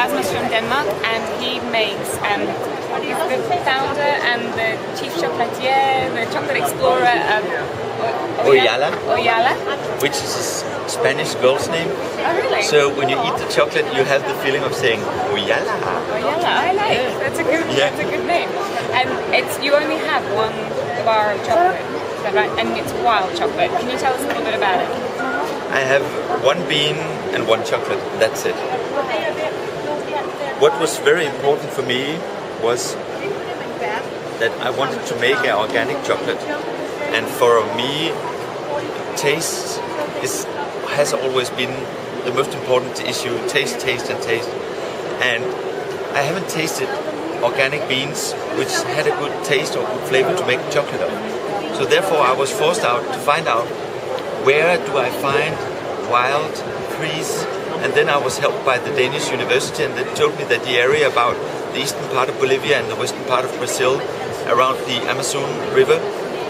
Rasmus from Denmark, and he makes, he's the founder and the chief chocolatier, the chocolate explorer of Oialla. Oialla. Which is a Spanish girl's name. Oh, really? So when you eat the chocolate, you have the feeling of saying Oialla. Oialla, I like. That's a good name. And you only have one bar of chocolate, is that right? And it's wild chocolate. Can you tell us a little bit about it? I have one bean and one chocolate. That's it. What was very important for me was that I wanted to make an organic chocolate, and for me, taste has always been the most important issue. Taste, and taste. And I haven't tasted organic beans which had a good taste or good flavor to make chocolate of. So therefore, I was forced out to find out where do I find wild trees. And then I was helped by the Danish university, and they told me that the area about the eastern part of Bolivia and the western part of Brazil, around the Amazon River,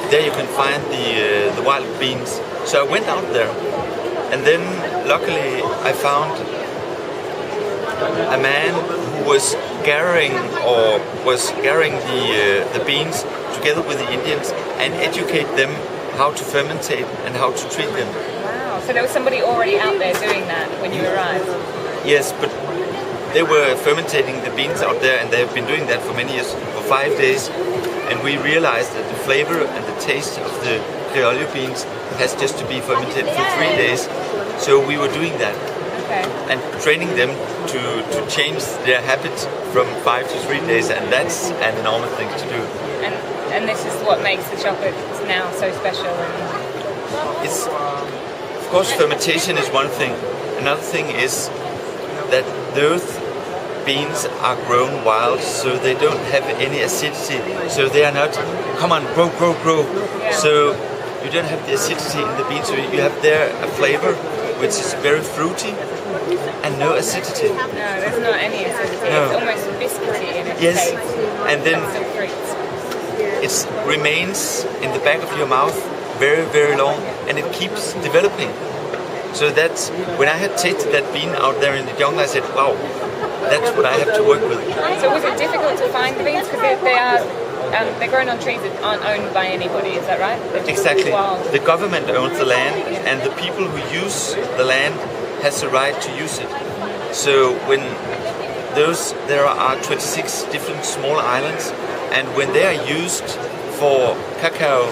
there you can find the wild beans. So I went out there, and then luckily I found a man who was gathering the beans together with the Indians and educate them how to fermentate and how to treat them. Wow, so there was somebody already out there doing that when you arrived? Yes, but they were fermentating the beans out there, and they have been doing that for many years, for 5 days. And we realized that the flavor and the taste of the Criollo beans has just to be fermented for 3 days. So we were doing that. Okay. And training them to change their habits from 5 to 3 days, and that's an enormous thing to do. And this is what makes the chocolate now so special. It's, of course, fermentation is one thing. Another thing is that those beans are grown wild, so they don't have any acidity. So they are not, come on, grow. Yeah. So you don't have the acidity in the beans. So you have there a flavor which is very fruity and no acidity. No, there's not any acidity. No. It's almost biscuity in its Yes, taste. and then Some fruits. it remains in the back of your mouth very, very long, and it keeps developing. So that's when I had tasted that bean out there in the jungle, I said, wow, that's what I have to work with. So was it difficult to find the beans? Because they're grown on trees that aren't owned by anybody, is that right? Exactly. Wild. The government owns the land, and the people who use the land has the right to use it. So when there are 26 different small islands, and when they are used for cacao,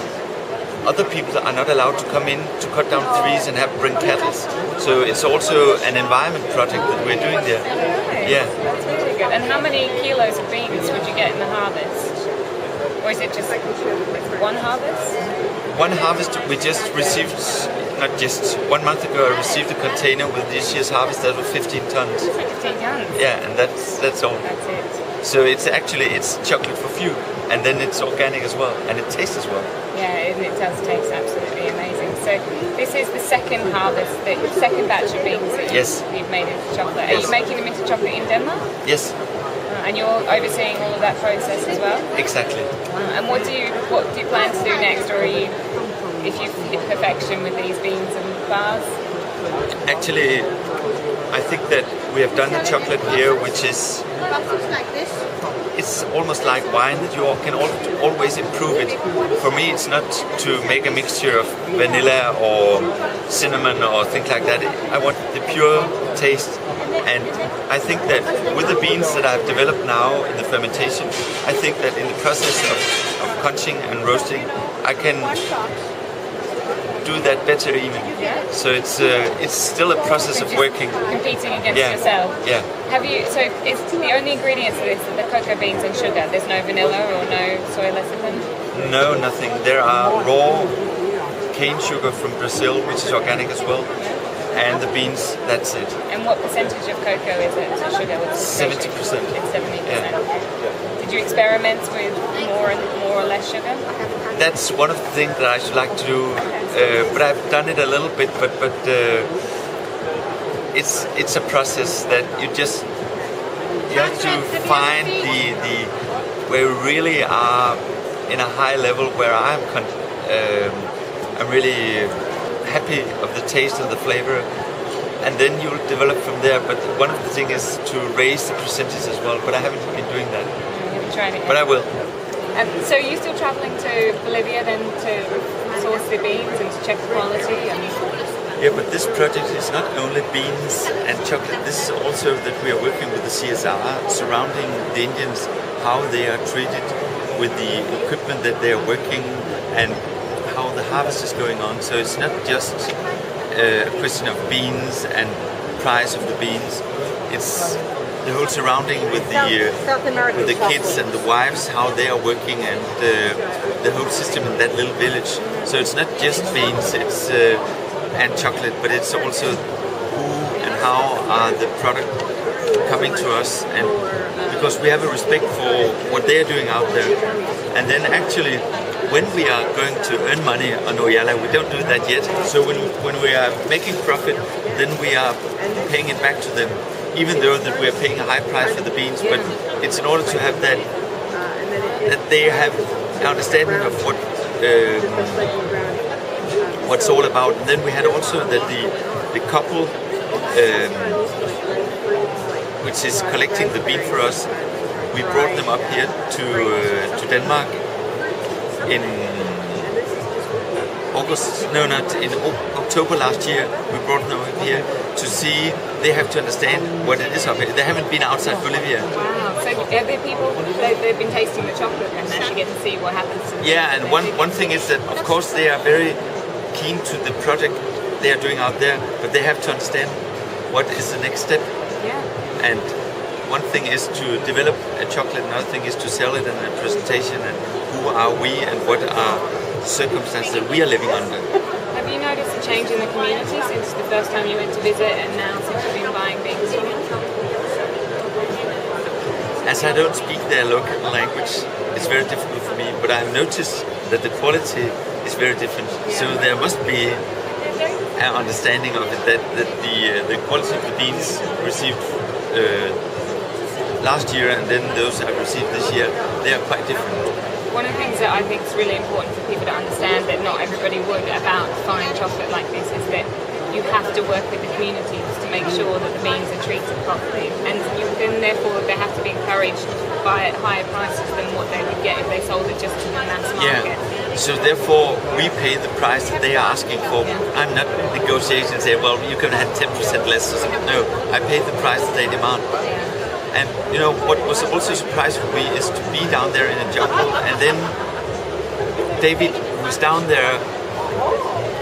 other people are not allowed to come in to cut down trees and bring cattle. So it's also an environment project that we're doing there. Nice. Yeah. That's really good. And how many kilos of beans would you get in the harvest? Or is it just like one harvest? One harvest we just received, not just 1 month ago, I received a container with this year's harvest that was 15 tons. 15 tons? Yeah, and that's all. That's it. So it's chocolate for food, and then it's organic as well, and it tastes as well. Yeah, it does taste absolutely amazing. So this is the second harvest, the second batch of beans that you've made into chocolate. Are Yes. you making them into chocolate in Denmark? Yes, And you're overseeing all of that process as well? exactly. And what do you plan to do next, or are you, if you hit perfection with these beans and bars? Actually, I think that we have done the chocolate here, which is, it's almost like wine that you can always improve it. For me, it's not to make a mixture of vanilla or cinnamon or things like that. I want the pure taste. And I think that with the beans that I've developed now in the fermentation, I think that in the process of conching and roasting, I can do that better even. So it's still a process of working. Competing against yourself. Yeah. Have you? So it's the only ingredients of this are the cocoa beans and sugar. There's no vanilla or no soy lecithin. No, nothing. There are raw cane sugar from Brazil, which is organic as well, and the beans. That's it. And what percentage of cocoa is it to sugar? 70%. It's 70%. Yeah. Did you experiment with more or less sugar? That's one of the things that I should like to do, but I've done it a little bit. But it's a process that you have to find the where we really are in a high level where I'm really happy of the taste and the flavor, and then you'll develop from there. But one of the things is to raise the percentage as well. But I haven't been doing that. Trying it. But I will. So are you still traveling to Bolivia then to source the beans and to check the quality? Yeah, but this project is not only beans and chocolate. This is also that we are working with the CSR surrounding the Indians, how they are treated with the equipment that they are working and how the harvest is going on. So it's not just a question of beans and price of the beans. It's the whole surrounding with the kids and the wives, how they are working, and the whole system in that little village. So it's not just beans, it's and chocolate, but it's also who and how are the product coming to us, and because we have a respect for what they are doing out there. And then actually, when we are going to earn money on Oialla, we don't do that yet. So when we are making profit, then we are paying it back to them, even though that we are paying a high price for the beans. But it's in order to have that they have an understanding of what's all about. And then we had also that the couple which is collecting the bean for us, we brought them up here to Denmark in October last year. We brought them up here to see. They have to understand what it is up here. They haven't been outside Bolivia. Wow, so are there people, they've been tasting the chocolate and actually get to see what happens to the Yeah, and one thing is that of course they are very keen to the project they are doing out there, but they have to understand what is the next step. Yeah. And one thing is to develop a chocolate, another thing is to sell it in a presentation, and who are we and what are circumstances that we are living under. Have you noticed a change in the community since the first time you went to visit and now since you've been buying beans from them? As I don't speak their local language, it's very difficult for me, but I've noticed that the quality is very different. So there must be an understanding of it, that the quality of the beans received last year and then those I've received this year, they are quite different. One of the things that I think is really important for people to understand that not everybody would about fine chocolate like this is that you have to work with the communities to make sure that the beans are treated properly, and then therefore they have to be encouraged by higher prices than what they would get if they sold it just to the mass market. Yeah. So therefore we pay the price that they are asking for. I'm not negotiating and say, well, you can have 10% less or something. No, I pay the price that they demand. And you know what was also surprising for me is to be down there in the jungle, and then David, who was down there,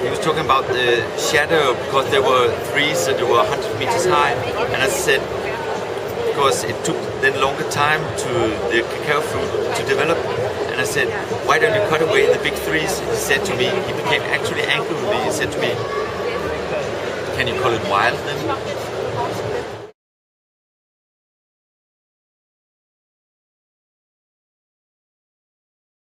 he was talking about the shadow because there were trees that were 100 meters high, and I said, because it took then longer time to the cacao fruit to develop, and I said, why don't you cut away the big trees? He said to me, he became actually angry with me. He said to me, can you call it wild then?